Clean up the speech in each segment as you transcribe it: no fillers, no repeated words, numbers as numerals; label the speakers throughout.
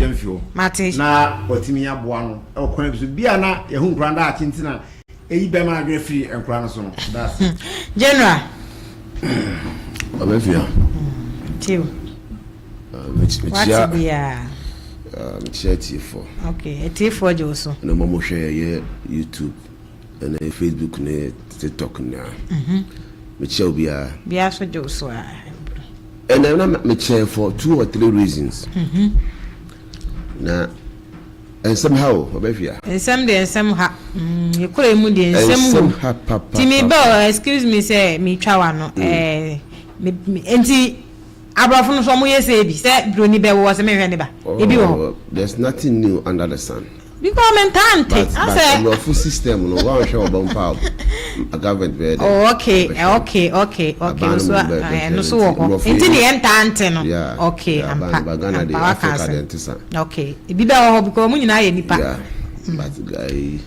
Speaker 1: jamfio na otimi aboa no e okona biso bia na ye hu nkranda atintina eyi be ma adwe free enkra no so no that's
Speaker 2: general
Speaker 3: Afia
Speaker 2: Tio
Speaker 3: Michia
Speaker 2: T4 okay T4 Joso
Speaker 3: no mama share YouTube and Facebook and TikTok na Michia
Speaker 2: bia so Joso
Speaker 3: and I'm Michia for 2 or 3 reasons na and somehow Afia
Speaker 2: and someday and somehow you could mu dey somehow Timi Bell excuse me say me twa no enti abrafo no so mo yese bi say broni be wo se me hwe ne ba ebi wo
Speaker 3: there's nothing new under the sun
Speaker 2: because mentante I say
Speaker 3: the full system no one show about power a government be
Speaker 2: oh okay so wo enti ne entante no okay
Speaker 3: ampa Ghana dey Africa dentisa
Speaker 2: okay ebi be wo because mo nyina ye nipa
Speaker 3: but guy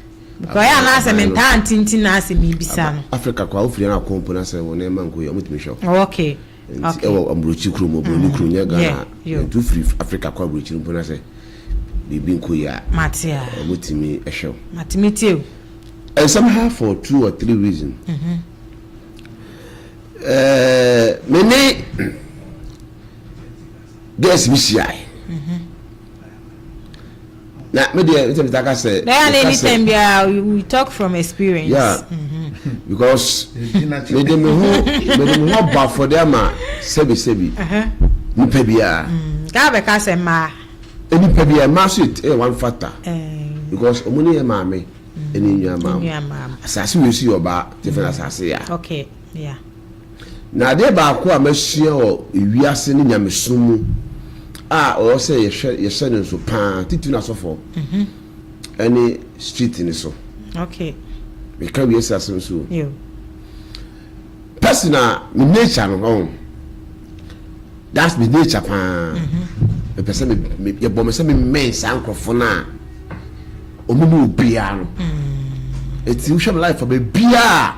Speaker 2: because ya na se mentante enti na se mi bisa no
Speaker 3: Africa kwa ofiri na kompo na se wo na man ko yo mutimi show
Speaker 2: okay
Speaker 3: okay ambrochi krumo broni krunya Ghana to free Africa kwa ambrochi mpo na se bibi nko ya
Speaker 2: matia
Speaker 3: mutimi show
Speaker 2: matimi tio
Speaker 3: and somehow for 2 or 3 reasons many guess BCI na me dey taka say
Speaker 2: anytime we talk from experience
Speaker 3: because me dey me ho ba for them sebi nipa bia
Speaker 2: ga be ka say ma
Speaker 3: nipa bia ma shit one factor because omuni e ma me eni nwa ma asase we si oba different asase ya
Speaker 2: okay yeah
Speaker 3: na dey ba ko amahia o ewiase ni nyamesumu o say ye hwe ne so pa titu na so for any street ni so
Speaker 2: okay
Speaker 3: we can be assassin so
Speaker 2: you
Speaker 3: personal me nature no that's me nature pa me person me ye bo me say me men sankrofo na omumu obia no eti wo hwe life for be bia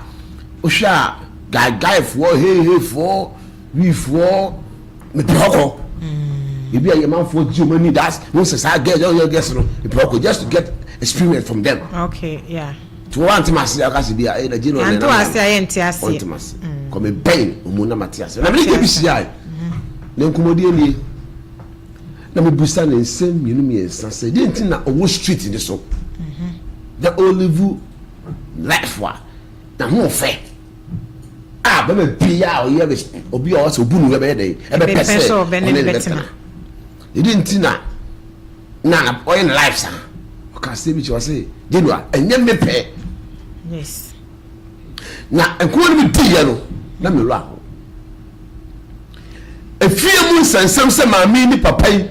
Speaker 3: o hwa guy for hey for we for me proko maybe a man for Germany that's no say I get your guess no proko just to get experience from them
Speaker 2: okay yeah
Speaker 3: to want masi akasi bia na jino na
Speaker 2: anto ase ayenti ase
Speaker 3: want masi come ben omuna matiase na me dey BCI na nkomodi eli na me busa na nsem yinu me ensa say dey ntina owo street ni so the olive life wa na mo fe be me bia o ye be obi o so bunu ye be dey e be pese o be betina e dey ntina na o in life sa o ka say bi chi o say jenua enye me pe
Speaker 2: yes
Speaker 3: na enko ni bi ye no na me lo aho efie mu nsensem se maami ni papa yi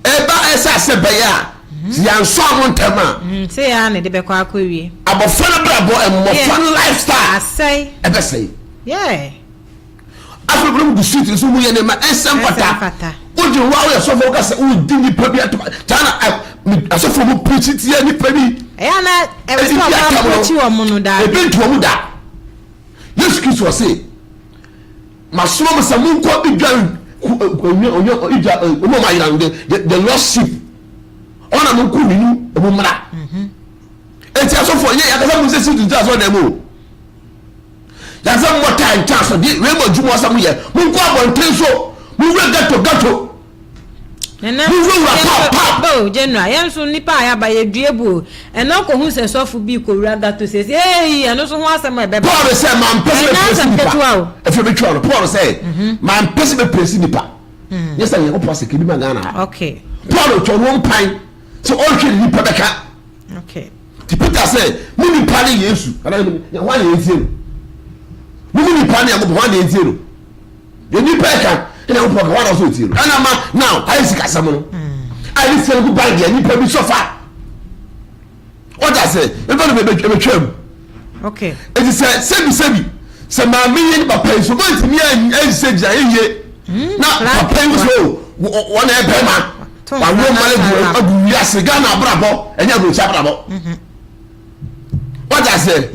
Speaker 3: eba esa se be ya ya nso amontama
Speaker 2: say ya ne de be kwa akọwie
Speaker 3: abofana brabo emofan lifestyle
Speaker 2: asai
Speaker 3: ebe say
Speaker 2: yeah
Speaker 3: afro bu street so mu ye ne ma ensem pata oje wa we so fo ka se o di ni pabi tana asofo mu preach tie ni pabi
Speaker 2: ya na e we so ma preach wo mu no da
Speaker 3: e bintu wo mu da yes Kristo say maso mo sa mu ko bi dwan onyo ija o mo ma yira the lost sheep ona mo ku minu o mo mra enti asofo ye ya ka mu se sit to aso na mo ya za mo time chance di we mo jumo sa mu ye mo ko abonten so mo we gato
Speaker 2: nena bo general yan so nipa ya ba ye duebu e no ko hu se sofo bi ko wura gato se eh eno so ho asema e be
Speaker 3: Paul say man person be if you be try Paul say man person be person nipa yes I go pass ke bi magana
Speaker 2: okay
Speaker 3: Paul to one pine so all three nipa beka
Speaker 2: okay
Speaker 3: ti Peter say mu nipa ne Yesu ana ya wa ne entiero mu nipa ne ya go wa ne entiero ye nipa ka ina go pa wa na so entiero ana ma now I see kasam no I dey say go bag ya nipa bi sofa what I say e go be twam
Speaker 2: okay
Speaker 3: it is sebi se ma me ye papa so go ntimi an say ja ye na papa so wona e be ma wa wo ma le du ya se ga na brabo enya go cha brabo what I say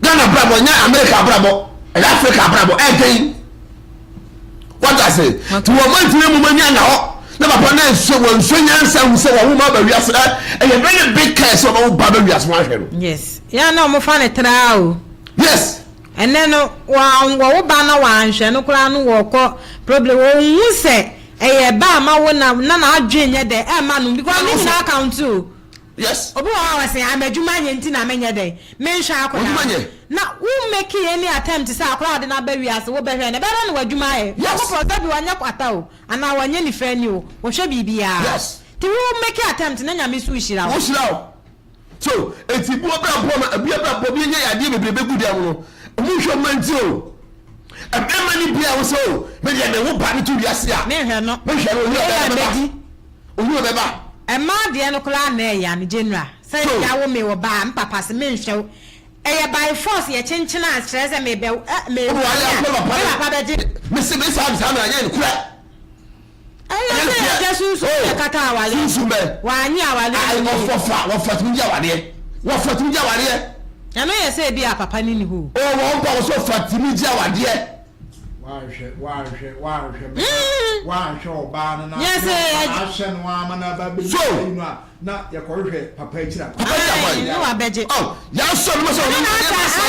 Speaker 3: Ghana brabo nya America brabo Africa brabo again what I say to wo man tire mu manya na ho na papa na so won so nyansa hu se wo ma ba wiase e ye very big case of wo ba wiase mo ahwe no
Speaker 2: yes ya na mo fa ne tra o
Speaker 3: yes
Speaker 2: and then wo ba na wa anhwe no kura no wo ko problem wo hu se e ye ba ma wo na adwe nye de e ma no because me na account o
Speaker 3: yes
Speaker 2: obi wa say amadwuma nye nti na menye de menhwa akoda na wo make any attempt say akoda de na ba wiase wo behwe ne be na wadwuma e wo ko sabi wanya kwata o ana wanya ni frani o wo hwe bibia
Speaker 3: yes
Speaker 2: ti wo make attempt na nyame so hira
Speaker 3: wo hira o so eti bu obra bo na bia bra bo bi nya yade bebrebe gudu am no mu hwe manti o mani bia wo so me de me wo ba ni tu wiase a
Speaker 2: me hwe no
Speaker 3: me hwe no olu beba
Speaker 2: Emma de no kula na ya ni general say ya wo me wo ba papa se me nhwe eye by force ye chenchena astre se me be me papa beji
Speaker 3: me se me sa na anya ni kura
Speaker 2: eye Jesus so kata awale wa anyi awale
Speaker 3: ai wo fatum dia wade wo fatum dia wade
Speaker 2: ya no ye say bi a papa ni hu
Speaker 3: o wo ba wo so fatum dia wade
Speaker 1: wa oba na
Speaker 2: yes
Speaker 1: ahwe no ama na ba be na ya kohwe papa ekira
Speaker 2: ai no abeje
Speaker 3: oh ya so no so
Speaker 2: na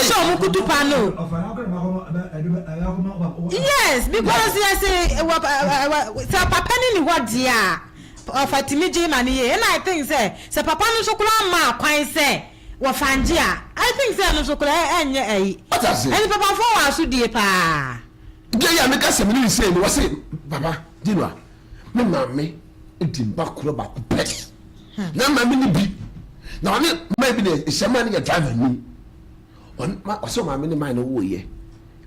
Speaker 2: so mu kutupa no yes because you say papa ni what dia Fatimi je mani ye and I think say papa no so kula ma kwan say wo fanje a I think say no so kula enye ai and papa for wa so die pa
Speaker 3: ya me ka se me ni say ni wo say papa dinwa me mame edimba kuro ba ko pet na mame ni bi na one maybe the shaman ya driver ni on ma so mame ni man no wo ye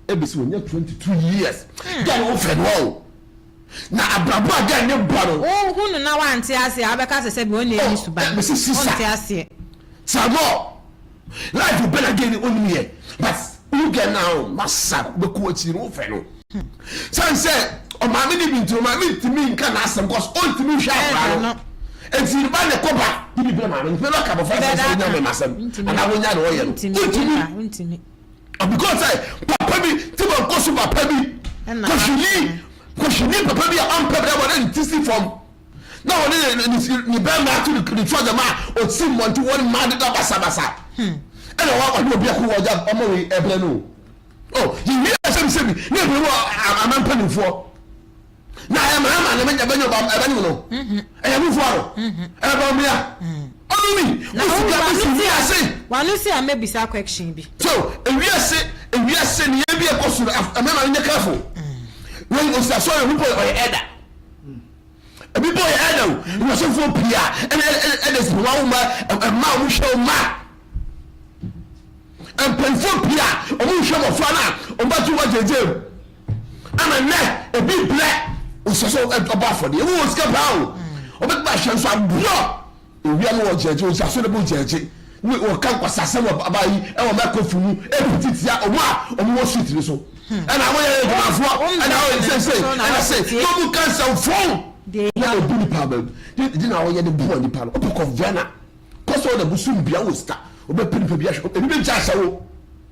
Speaker 3: e be se wonya 22 years get wo friend wo na abrabo aga ne baro
Speaker 2: o hunu na wanti ase abeka se bi oni eni suban wanti ase
Speaker 3: samo life be na again only here but you get now massa be ko chi no fe no san say o ma me ni bi nto ma me timi nka na asem cause all timi hwa baro enti ba ne koba bi bi ma me pe lo ka bo fa say nya me masem ana wonya no ye no
Speaker 2: ntimi
Speaker 3: because papa bi tibo ko su papa bi ko shini papa bi am papa bi wona ntisi from na wona ni ba ma to the trouser ma o sim monti won ma de basa basa ena wa no bi akwo ja omo we ebre no oh you hear say me na bi wo amampanifo na ya ma na menya banyo ba abanyo no eya mu fuaro e ba mi a onumi
Speaker 2: na wanu si amebisa question bi
Speaker 3: so ewiase ni e bi e kosu amema nya careful when you say sorry people or eda people eda you so for pia and is one ma mu show ma and penfo pia o mu show mo fana o ba tu wa jeje ama na e bi black o so oba for the who ska ba o be ba shan so abro e wi am wo jeje o so le bu jeje we kan kwasase mo abayi e wo makofu mu e pititia o mu wo street ni so and I want to and I say and I say no mu can sell phone na o bi problem di na wo ye de bo ni pa no o ko viana ko so na busum bia wo sta o be pin bia e bi ja sawo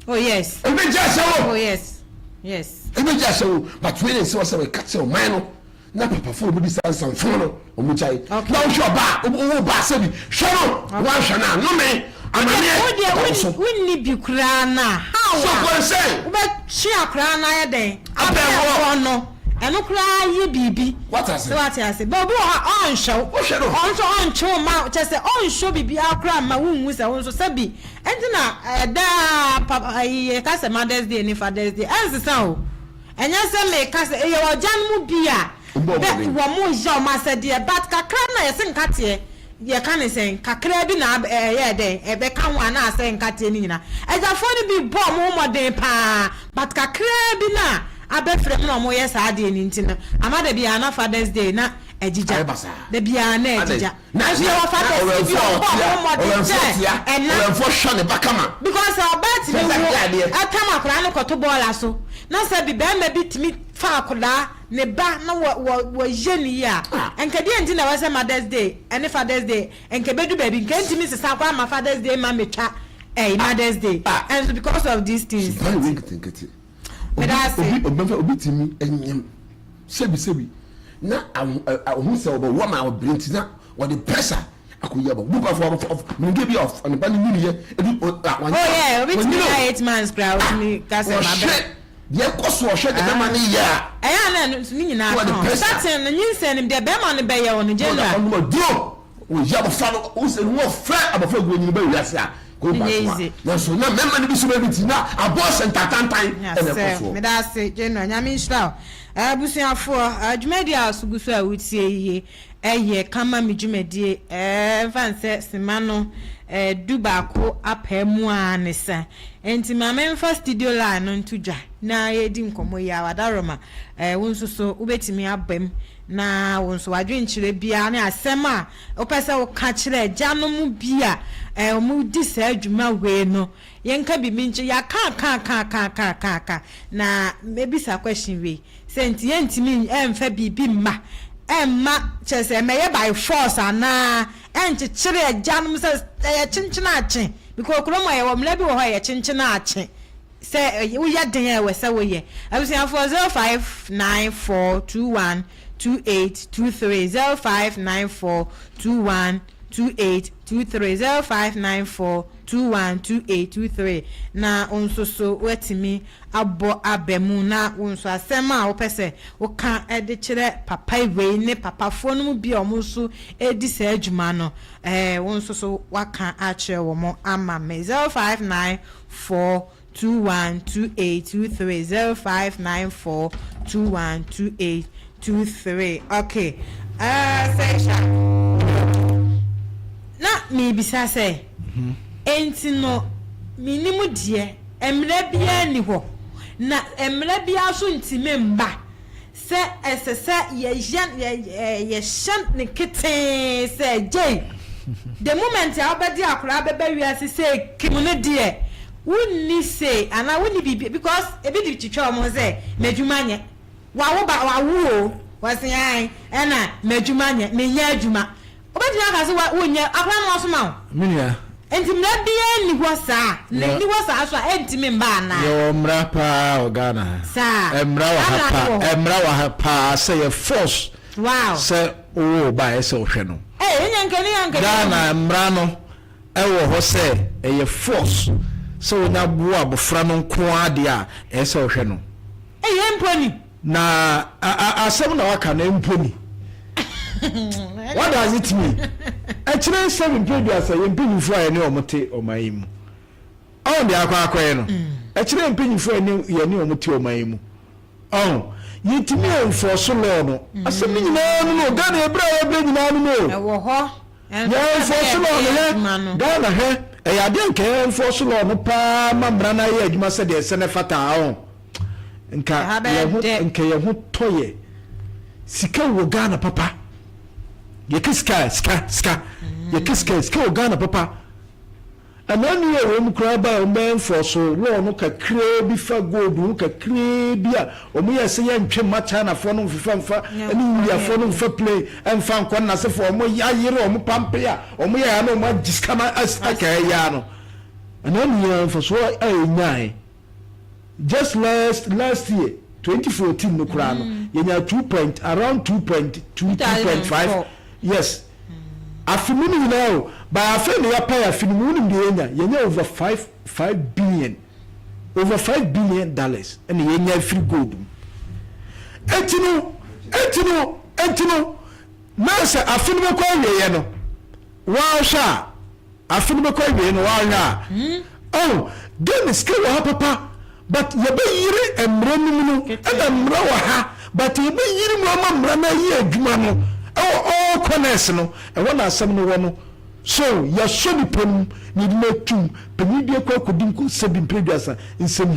Speaker 2: oh yes
Speaker 3: e bi ja sawo
Speaker 2: oh yes e
Speaker 3: bi ja sawo but when say we catch o man no na papa for bi san phone no o mu chai na o sure ba o ba se bi shoro wa shana no me
Speaker 2: wouldn't be crana. How
Speaker 3: so say?
Speaker 2: But she a crana ya day. I no. And no cry ye bibi.
Speaker 3: What I say?
Speaker 2: What I say? But on show. On show ma just say on show bibi a cram ma won wus a won so sabi. And na da papa I ka say Mother's Day ni Father's Day. Answer so. And ya say me ka say e your jan mu bia. Be wo mo ja ma say dey but kakra na ye nkatie. Ye kan say kakra bi na ye den e be kan wa na say nkate ni nyina eja fo ni bi bo mo moden pa but kakra bi na abefrem na mo ye sa de ni ntina amada bi ana Father's Day na ejija de bi ana ejija na je wa Father's Day bo moden je and na
Speaker 3: for shane bakama
Speaker 2: because our bat ni atama kra no koto bola so na say bi be ma bi timi fa akoda ne ba na wo jeni ya enka die nti na wa say Mother's Day and Father's Day enka bedu baby enka ntimi sesa kwa ma Father's Day ma metwa Mother's Day and because of these things
Speaker 3: very think it obi timi enyem sebi na who say obo woman or brinti na or the pressure akoya ba bupa for me give you off on the bani ye
Speaker 2: oh yeah we be 8 months crowd me ka say ma be
Speaker 3: ye koso o hwe de be ma ne ya
Speaker 2: na ni nyina starting na nyinse ni de be ma ne be ye won general
Speaker 3: o ya ba fa o se wo fra abafa go nyi ba wiase a ko ba na so na memma ni bi so be ti na abortion tatantan ene ko
Speaker 2: me da say general nyame nshira abusuafo adwumadi asugusu a wutie yiye eye Ka Mame dwumadi fanse simano dubako apemu anesa enti mama mfa studio line no ntudwa na yedi nkomo ya wadaroma wonsoso ubetimi abem na wonso wadwenkyire bia na asema opesa wo ka kire janom bia mu di sa adwuma we no yenka bi minche ya ka na mebisa question we senti yentimi emfa bibi ma emma chese meye by force ana enche kire janom se chinchina achen because kromo ye wo mlabi wo ha ye chinchina achen se wo ya den we se wo ye abusia for 0594212823 0594212823 0594212823 na onsoso wetimi abo abemu na onso asema wo pese wo kan ede kire papa we ne papa fo no bi omuso edi sa adwuma no onsoso wakan a kire wo mo ama me 0594212823 0594212823 okay section na me bisa say enti no minimu die emre bia ni ho na emre bia so ntime mba se esese ye shan ne kete se jay the moment ya obedi akura bebe wiase se kimune die wunni say ana wunni bibi because ebi di chicho mo say medjuma nye wawo ba wawo wasian ena medjuma nye menya adjuma obedi aka se wonye akura no so ma
Speaker 4: minia
Speaker 2: enti mra bia ni hosa ni hosa so enti me mba na
Speaker 4: yo mra pa ogana
Speaker 2: sa
Speaker 4: emra wa hapa say a force
Speaker 2: wow
Speaker 4: say o ba say ohwe no
Speaker 2: nyanke
Speaker 4: Ghana mra no ewo ho say a force so onya bo abofra no nko ade a say ohwe no
Speaker 2: emponi
Speaker 4: na asem na waka na emponi what does it mean? Actually, 7 previous you pin for any omote omayimu. Oh, the akwa no. Actually, pin for any omote omayimu. Oh, you to me for so long. Asem ni na no Ghana ebra ebra ni na no.
Speaker 2: E wo ho.
Speaker 4: Yeah, for so long Ghana he. E ya de nke for so long pa mambra na ye adwuma se de se ne fata ho. Nka ye ho toye. Sika wo Ghana papa. Ye kiska ye kiska Ghana papa anani ye wo mkra ba o men for so lo no kakre bi fa gold no kakre bi a o mu ye se ye ntwe macha na fo no mfa ani wia fo no mfa play emfa nkon na se fo o mu ya yire o mu pampe a o mu ya na o mu diskama aka ya no anani ye for so ai nyai just last year 2014 no kra no ye nya 2.5 yes afimuni now by afeni ya pay afimuni ndenya yenye over 5 billion over $5 billion and yenye free gold etino nasa afimuni kwa ye no wa sha afimuni kwa ye no wa nya oh then skill ha papa but ye be yire emre no and emre wa ha but ye be yire mo amra na ye adwuma no oh connect no e wona asem no wo no so ya so ni pom ni de matum peni de kwa kodin ko sebi preduasa nsem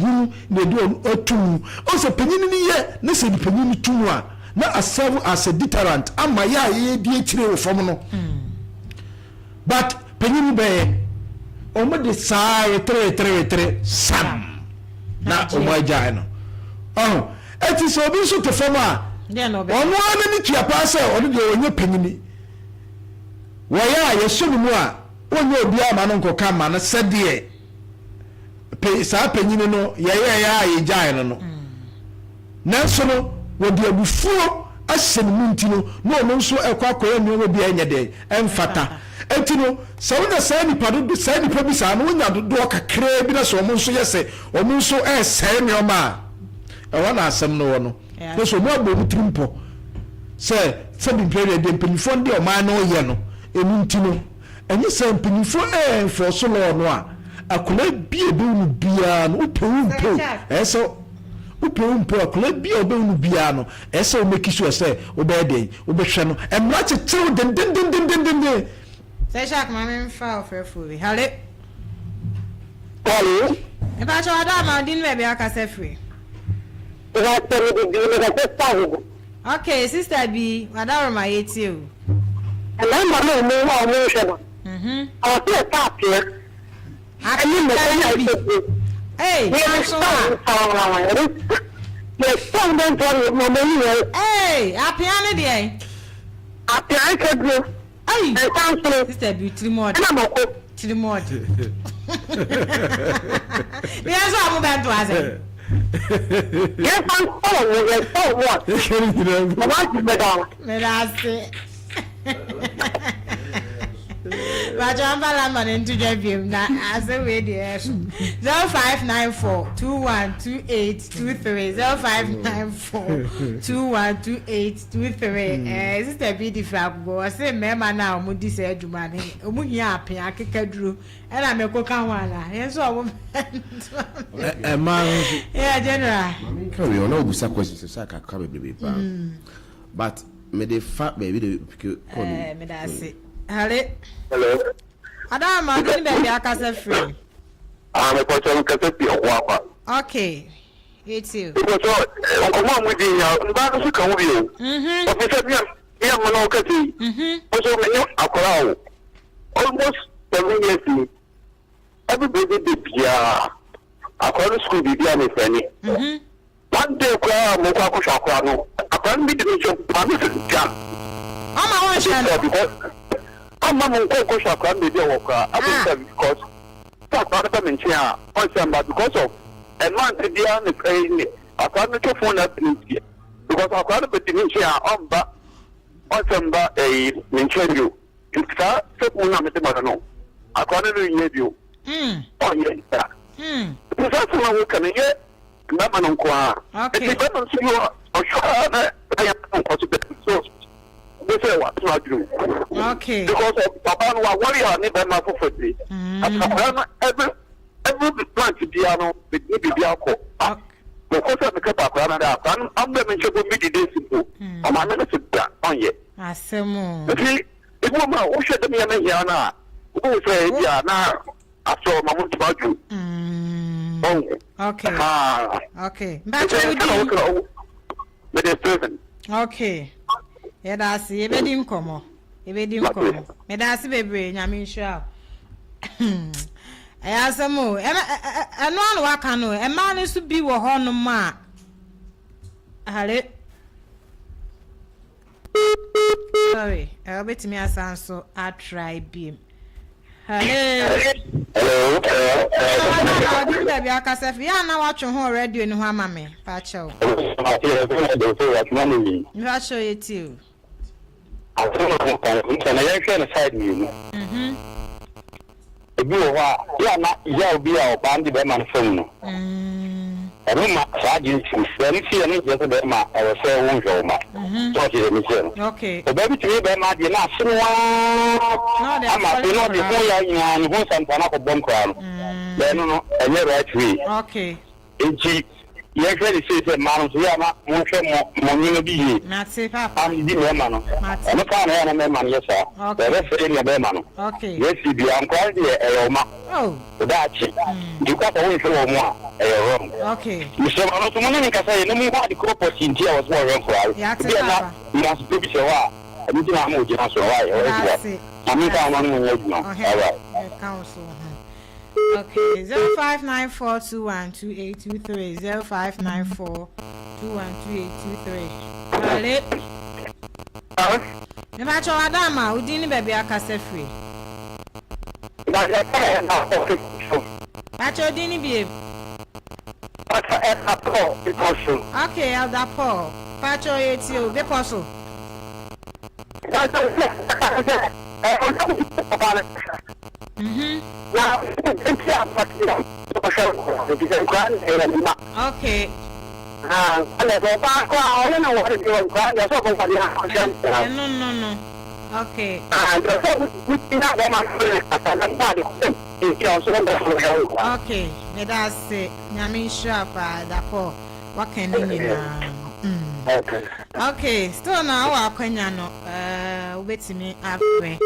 Speaker 4: na de otum o so peni ni ye na se di peni ni tum a na aserve as a deterrent ama ya ye die kire wo fom no but peni ni be o mo de sai 3 sam na o mo ja no oh eti so bi so to fom a ono ana ni tua pa se ono de onye panyini wo ya ye so mu a onye obi ama no nkoka ma no sede pe sa panyini no ye ya ye jai no na so no wo de abufuo ahyɛ ne mu nti no na ɔno nso ɛkɔ akɔyɛ nneɛma bi ɛnyɛ dɛ ɛmfata enti no sɛ wonya saa nipa bi saa no wonya dodoɔ kakraa bi na sɛ ɔmo nso yɛ sɛ ɔmo nso ɛsɛe nneɛma a ɛwɔ na asɛm no wɔ no na sɛ ɔmo abɔ ɔmo tiri mpɔ sɛ bimpɛrɛ de mpanyinfoɔ de ɔman no yɛ no ɛnu nti no ɛnyɛ sɛ mpanyinfoɔ ɛɛfɔ so lɔɔ no a akɔla bie bɛ wunu biara no wopɛwumpɛw ɛsɛ wopɛwumpɛw akɔla bie wobɛwunu biara no ɛsɛ womɛki so ɛsɛ wobɛyɛ dɛn wobɛhwɛ no ɛmmara kyekyerɛw dendendendendenden
Speaker 2: sɛ Ka Mame mfa ɔfrɛfoɔ bi hale
Speaker 5: Hello.
Speaker 2: ɛpakyɛ wada ama ɔde no baabi akasa firi okay sister bi wada roma yɛtie o
Speaker 5: Remember no mo wa mo hwe no. I feel tap here. I mean me
Speaker 2: hey
Speaker 5: so yes, so then to mo mo
Speaker 2: hey apiano dey
Speaker 5: I can do.
Speaker 2: hey
Speaker 5: I
Speaker 2: sister bi trimod
Speaker 5: na mo ko
Speaker 2: trimod yes so am bento ase
Speaker 5: yes I'm so what mo wa ti be down
Speaker 2: me that's Bajamba Lama into Jabim na as a way the 0594 212823 0594 212823 sister be the flag go say mema na omu di say adwuma ne omu hia apia akekaduro e na meko kan wala yen so omu
Speaker 3: man
Speaker 2: yeah general
Speaker 3: carry on obusa questions so Ka baby but me the fact baby the call
Speaker 2: me da say hale
Speaker 5: hello
Speaker 2: Adam ma ni baby akasa free
Speaker 5: me ko so nkase pi okwa
Speaker 2: okay it's you
Speaker 5: because so ko mo di ya nba so kan wo bi o o fi se bi am na o kati o so me ni akora o almost 7 years everybody did bia akora school bi bia me fani one day kwa mo kwa ko shakwa no akora mi di so pa mi se ja
Speaker 2: ama wa shana
Speaker 5: I'm going to shop and be there because that's mention because of a man to be on the train. I can't get phone up because I can't put the mention on but on a mention you. You start to no. I can't read you. Oh, yes, that's what we can get. Okay. If you don't see you, or sure, I am possible.
Speaker 2: Okay.
Speaker 5: Because Papa no worry on it my for free. Every plant piano with me be alcohol. Because of the Papa I'm the mention of me this simple. I'm not sit down on yet.
Speaker 2: Asemo.
Speaker 5: If woman who should be a yana who say yeah now after my mom about you.
Speaker 2: Okay. Okay. That's what
Speaker 5: with the servant.
Speaker 2: Okay. Yeah, that's it. Ebedim komo. Me that's bebre nyame nhwa. Ayasemo. Eno anu waka no. E ma no so bi wo ho no ma. Hale. Sorry. I betimi asan so I try beam. Hale.
Speaker 5: Hello.
Speaker 2: I didn't be akasa fi ya na watcho ho radio ni ho ama me. Pa chew. You show it too.
Speaker 5: I don't know side me. Ebi o wa ya na ya obi a obandi be man fam no. Ma saje ti seri ti ene je be ma e we se won hwo ma. So je me se no.
Speaker 2: Okay.
Speaker 5: O baby ti be ma de na asem wa. Ama be no de ho ya nya ni ho sampa na ko bom kra no. Be no enye right way.
Speaker 2: Okay.
Speaker 5: Eji ye kweli se man so ya na mo hwe mo nyino bi ye.
Speaker 2: Na se papa.
Speaker 5: Am di me ma no. No ka na ya na me ma no yes sir. Be fe ni be ma no.
Speaker 2: Okay.
Speaker 5: Yes bi am kwa de e o ma.
Speaker 2: Oh.
Speaker 5: Dachi. You got a way for more. Wrong.
Speaker 2: Okay.
Speaker 5: Mr. Mano, to money can say no more the crop of India was more wrong for us.
Speaker 2: Yeah,
Speaker 5: you must be sure. I didn't know how much so why. I mean, I want to know. All right.
Speaker 2: Council. Okay. 0594212823 0594212823. Vale. Ne ba cho adama udini baby akase free. Bacho dini babe.
Speaker 5: Okay,
Speaker 2: Elder Paul. Pacho yetio be poso. Okay. No. Okay. Okay. Me da say nyame shapa da po wakani nyina. Okay, still now our kwanya no wetimi afre.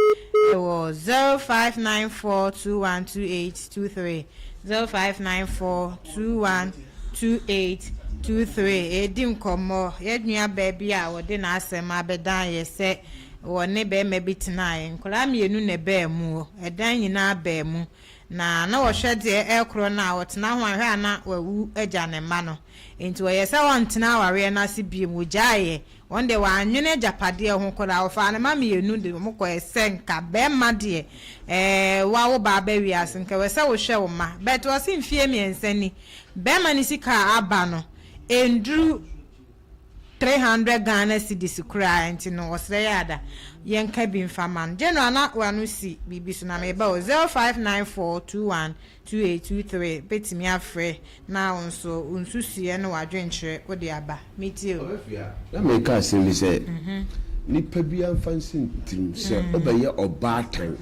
Speaker 2: It was 0594212823 0594212823 edim komo yednua baby a wode na asem abedan ye se wone be mebi tonight nkola mienu ne be mu edan nyina be mu na wo hwede ekro na wotena ho ahwe ana wawu agya ne ma no enti wo yesa wontena aware na se biem wo gyae wonde wa anwene japade ho kola wo fa na ma mienu de mo ko esenka be ma de wa wo ba ba wiase nka we se wo hwe wo ma bet wo se mfie miensani be ma ni sika aba no endru 300 Ghana cedis kura enti no wosre yada yenka bi mfaman general na wanu si bibi so na me ba 0594212823 betimi afre na onso unsusie no wadwenkyere wo de aba meti o
Speaker 3: na me ka se say nipa bi amfansi ntim se obeye obatan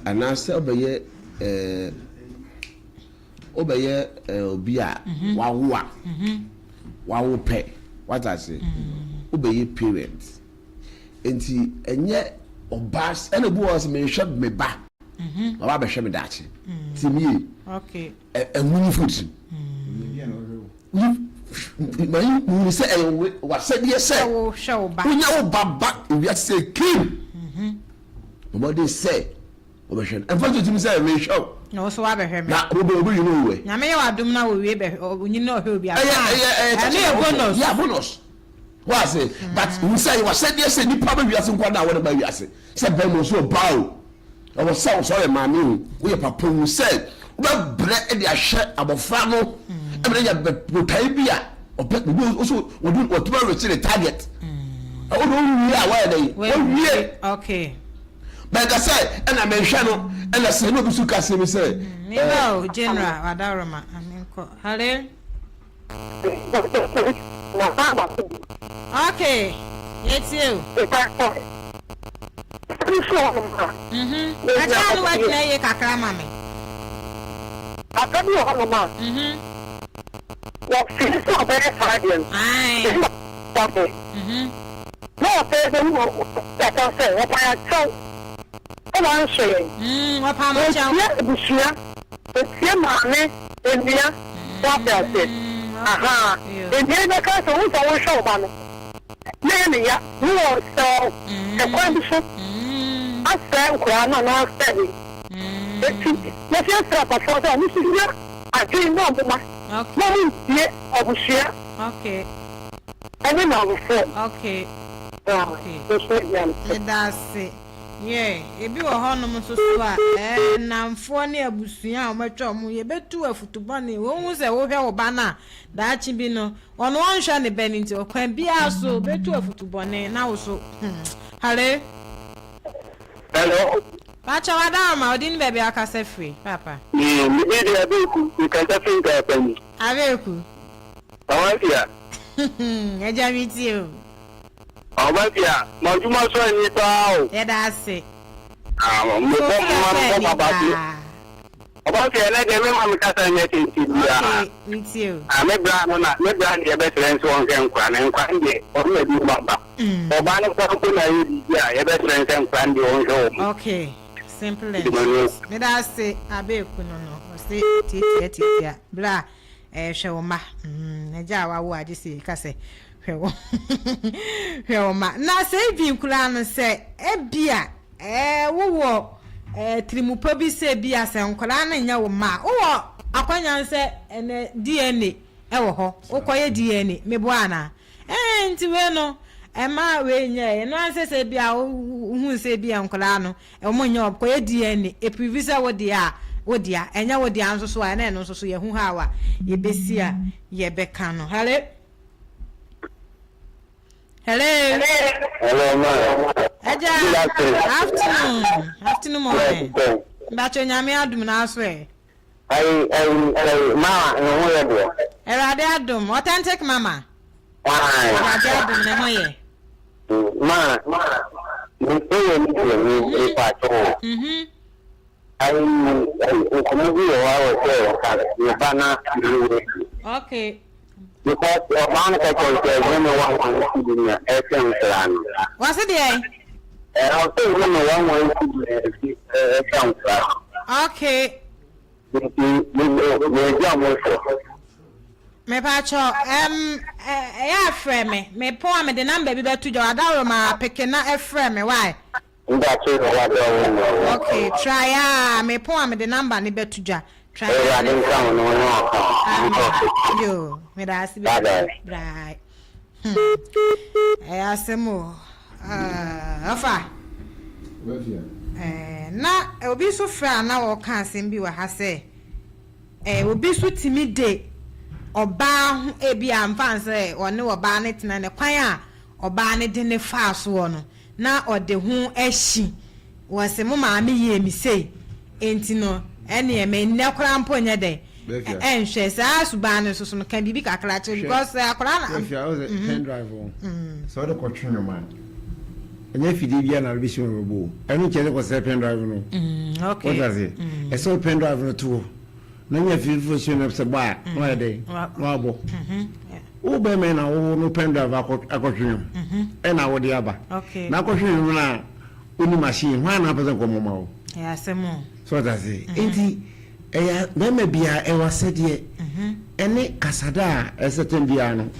Speaker 3: anase obeye obi a wawo pe what I say obey parents enti enye obas ene bu was me hweb me ba baba be hwe me dachi timie
Speaker 2: okay
Speaker 3: enwuni foot my mu se wa se die se
Speaker 2: wo hwe ba
Speaker 3: unya wo baba wi ase kim nobody say obehwe enfa timi say me hwe
Speaker 2: no so wa be hwe me
Speaker 3: na obo you know we
Speaker 2: na me ya wadum na wo wie be onyi na hwe obi
Speaker 3: bonus yeah bonus what say but we say was said yes ni pa ba wiase nkwa na wo ba wiase say be mo so bawo I was so sorry mami we papa we say we bre e de ahwe abofra no e bre ya botai bia also we do what to reach the target o do we are why they
Speaker 2: okay
Speaker 3: but I say and I mention no and I say no bisu ka say me say
Speaker 2: me ba general adaroma amenko hale okay it's you I can't watch na Ka Mame
Speaker 5: After you have a man. What feels so very fragile.
Speaker 2: Aye.
Speaker 5: No, there's a that I say, what I saw. What I'm saying.
Speaker 2: What how much
Speaker 5: the same man, India, what I said. Aha. India, because who's always show man. Many, who was so the condition. I said, I'm not steady. Let's just talk about that. This is here. I didn't know the man. Okay.
Speaker 2: Okay.
Speaker 5: I didn't know before.
Speaker 2: Okay.
Speaker 5: Okay.
Speaker 2: That's it. Yeah, ebi wo honom so so a namfo ne abusua o matwa mu ye betu afutubane wo hu se wo hwe wo ba na da chi bi no ono onhwa ne bani nti okwan bia so betu afutubane na wo so hale
Speaker 5: hello
Speaker 2: Pacha wadama odin bebe akase free papa
Speaker 5: me dey abeku you can just think that penny
Speaker 2: abeku
Speaker 5: awafia
Speaker 2: eja miti o
Speaker 5: awafia majuma so ni pa o
Speaker 2: e da se
Speaker 5: mo awafia na de me ma kasa nya tinti bia
Speaker 2: miti o
Speaker 5: me bra no na me bra de be trend so on nkwa na nkwa nde o me bi baba o ba no ko na yi bia ye be trend nkwa nde o njo
Speaker 2: okay simple me da se abeku no o se titia bra hwewoma eja wa wo ade se kase hwewoma na se bi nkula no se ebia wo trimupa bi se bia se nkula na nya wo ma wo akwanya se ene DNA wo ho ukoye DNA mebo ana nti we no ema we nya no anse se bia hu se bia nkula no mo nya ukoye DNA previsa wo dia wodia enya wodia anso so na eno so ye hu hawa ye besia ye beka no hale Hello.
Speaker 5: Hello, man.
Speaker 2: Afternoon, morning. Bacho nyame adum na aswe.
Speaker 5: Ma, no way do.
Speaker 2: Erade adum, authentic mama.
Speaker 5: Erade
Speaker 2: adum ne hoye.
Speaker 5: Ma, ni pato.
Speaker 2: Okay.
Speaker 5: Because man
Speaker 2: What's it there? Okay. Me pacho ya frame me po me the number bi betu jo adawo ma peke na e frame why? Okay, try me po me the number ni betu ja. Try. Yo, me da si be. Right. Asemo. Afa. Na obi so fra na wo kan asem bi wa ha se. Obi so timide oba ho ebi amfa se one oba ne tena ne kwan a oba ne de ne fa so no na ode ho ahyi wo se mo ma me ye mi sei enti no ene me ne kora mpo nya de enhwe sa suba ne so no kan bibi kakra che because akora na
Speaker 1: pen drive so the control no man enye fidi bia na bi shimo bo enu che ko se pen drive no
Speaker 2: okay
Speaker 1: what does it e so pen drive no to na nya fidi fo shimo se ba no de no abo o be me na o no pen drive akotwem e na wo de aba
Speaker 2: okay
Speaker 1: na akotwem na oni machine hwa na pese ko mama o
Speaker 2: ya semo
Speaker 1: so that's it enti eya meme bia e wasede ene kasada esetem bia no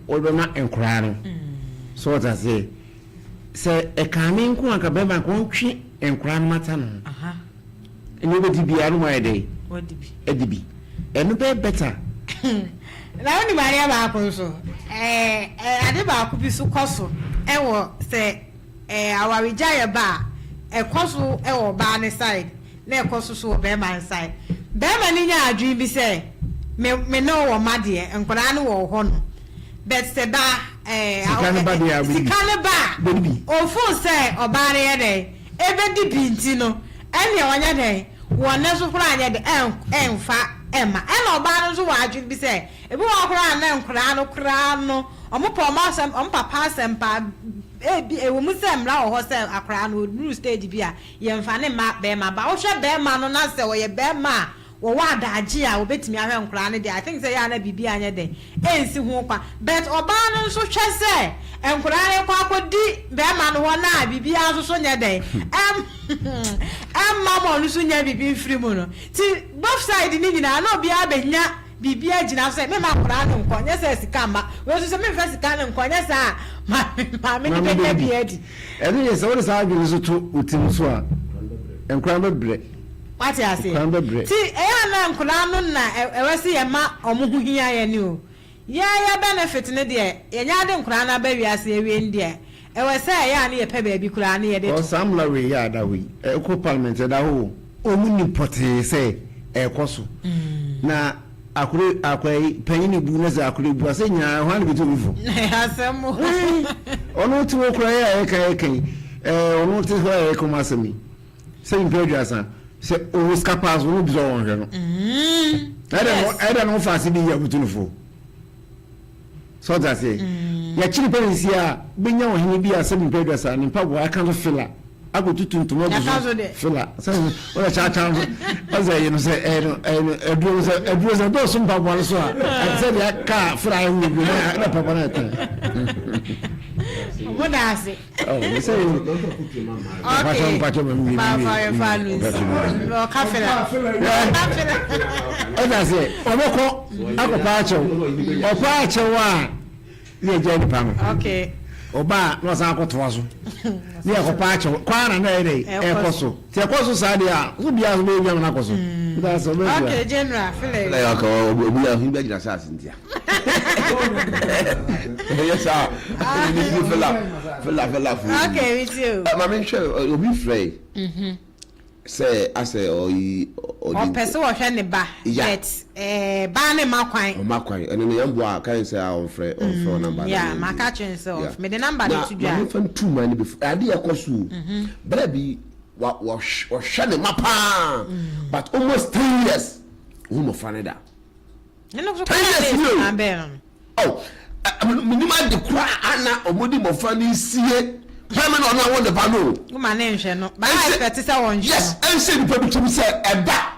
Speaker 1: o be ma enkura no so that's it se e Ka Mame nko aka be ma ko twi enkura no mata no ene be di bia no ma ede edibi ene be better
Speaker 2: na oni maria ba ko so ade ba ko bi so koso e wo se awarijaya ba ekoso e wo ba ne side na ekoso so be man side be man ni nya adwin bi se me no wo made enkwara no wo ho no bet se ba
Speaker 1: sikane ba
Speaker 2: o fu se oba re de ebe di binti no ene wanya de wona so kura anya de enfa ema ena oba no so wa adwin bi se ebi wo kura na enkwara no omopo masem ompapa sempa ebi ewo musem la ho se akra no new stage bia ye mfa ne ma be ma ba wo hwe be ma no na se wo ye be ma wo wa daji a obetimi ahwe nkra ne de I think say ya na bibi anya de ensi ho kwa but oba no so hwe se nkra ne kwa akodi be ma no ho na bibi aso so nya de ma mo no so nya bibi free mu no ti both side ni nyina na obi abenya bibi agina so me ma kra no nkonye se sika ma we so se me fa sika no nkonye sa ma me de be bi edi
Speaker 1: ene ye se wo sa agina so to utim so a nkra bebre
Speaker 2: what you say ti eya na nkra no na ewese ye ma omuhu hia ye ni o ya benefit ne de ye nya de nkra na ba wiase ewie ndie ewese ya na ye pe ba bi kura na ye de
Speaker 1: to samla we ya da we ko parliament da ho omuni pote se ekoso na akure panyin bu na za akure bu ase nya hwan bi to bifo
Speaker 2: asemo
Speaker 1: onu ti wo kura ya e kan onu ti ho e ko masemi se impedro asa se o escapaz no bizo onje no era no fasi bi ya butunufo so that say ya chiri pensi a benya ohini bi asa impedro asa ni mpago aka no fila agotutu ntomo bizo fila so ora cha aza yeno se eduro se do so mpago no so a se ya ka fira hu bi na papa na ta
Speaker 2: Modase.
Speaker 1: Oh, we say
Speaker 2: okay.
Speaker 1: Pacho me. Oda say, omoko akopacho. Opacho wa ye je ni pam.
Speaker 2: Okay.
Speaker 1: Oba no san akoto aso. Ni akopacho kwana na ere ekoso. Ti ekoso sa dia, wo bia so be bia na koso.
Speaker 2: Okay, general, feel
Speaker 3: like obi a hu be gina sa asintia. Yes sir. Fella.
Speaker 2: Okay, with you.
Speaker 3: Mama sure obi frey. say ase o
Speaker 2: person wo hwe ne ba but ba ne makwan
Speaker 3: ene ne yambo a kan say on frɛ number
Speaker 2: yeah maka chen so me the number dey to
Speaker 3: na fan two man before ade ekoso bra bi wa hwe ne mapa but almost 3 years who mo faneda
Speaker 2: no so 3 years na be no
Speaker 3: oh minimum de kwa ana omodi mo fani sie Payment on one the bano.
Speaker 2: Woman, no. But I expect to say one.
Speaker 3: Yes, and say the people to say a bat.